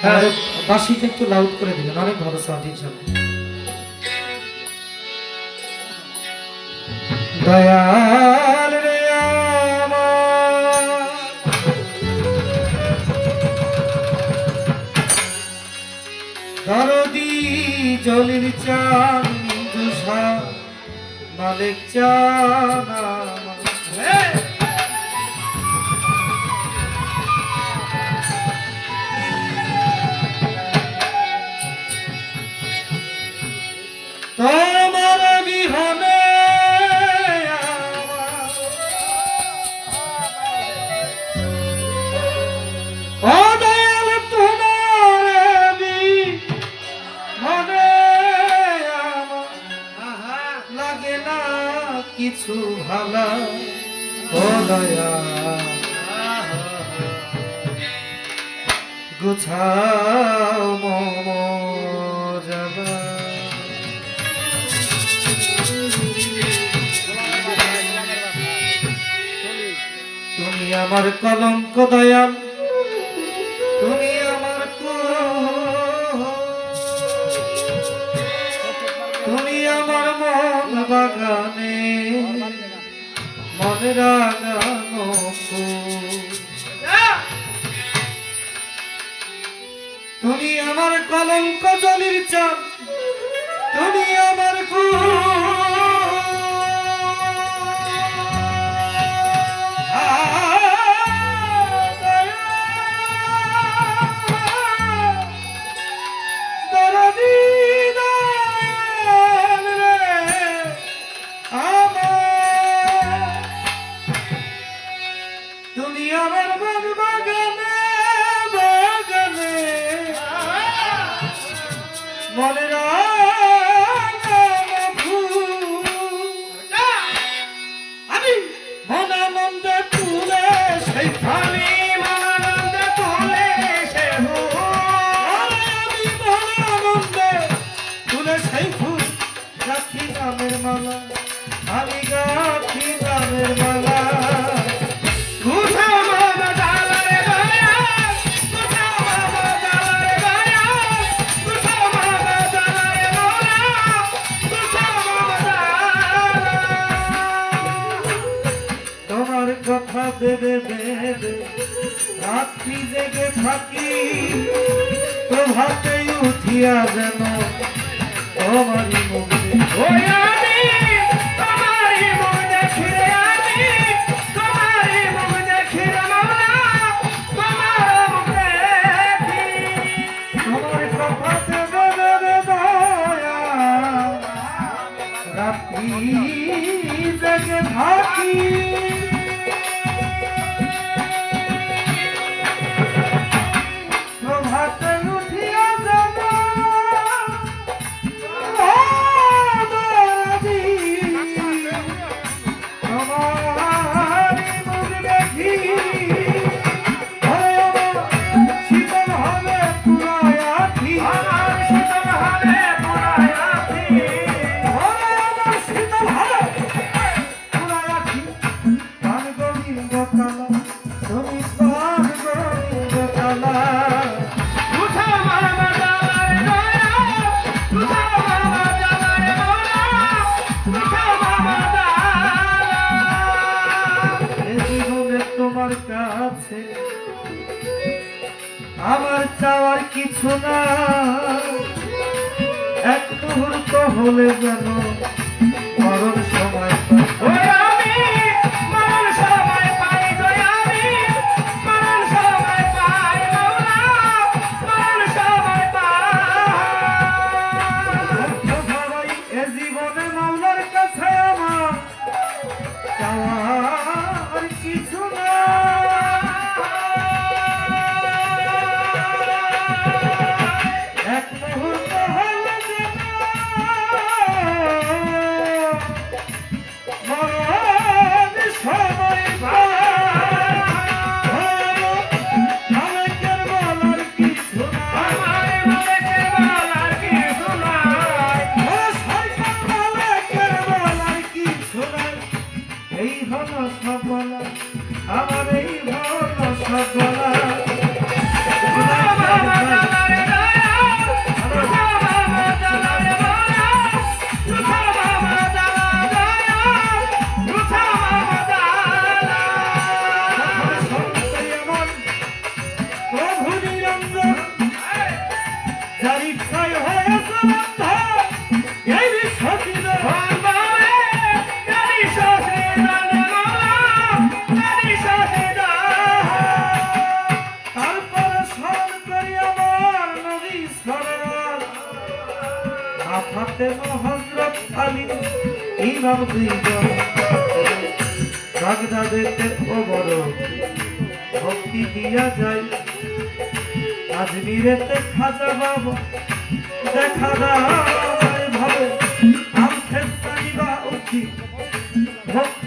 আমাদের বাঁশিটা একটু লাউড করে দিবেন, অনেক ভালো সাউন্ড ইনশাআল্লাহ। দয়াল রে আমার দরদি জলিল চান জুসা মালিক চান আমার। তোমার বিহনে ও দয়াল তোমার বিহনে লাগে না কিছু ভালো ও দয়াল গুছাও মজা। তুমি আমার কলঙ্ক দয়াল, তুমি আমার তুমি আমার মন বাগানে মনে রাগানো তুমি আমার কলঙ্ক জলির চাপ, তুমি আমার তুমি আমার মন বাগানে বাগানে মনে আমি মনানন্দে তুলে সেই ফানি মনানন্দে তুলে সে আমি মনানন্দে তুলে সেই ফুল গাছি নামের মালা, আমি গাছি নামের মালা। কথা ভেবে ভেবে রাত্রি জেগে থাকি, প্রভাতেই উঠিয়া যেন তোমারই মুখ তোমার কথা ভেবে ভেবে দয়া রাত্রি জেগে থাকি। তোমার কাছে আমার চাওয়ার কিছু না, এক মুহূর্ত হলে যেন মরণ সময় জীবনে মাওলার কাছে আমার চাওয়ার কিছু না। আমার এই ভালো সব বলা বাবার জীবন বাগদাদেতে ও বড় ভক্তি দিয়া যায় আজমিরেতে খাজা বাবা দেখা দাও ভাবে আম খেসানি বা উঠি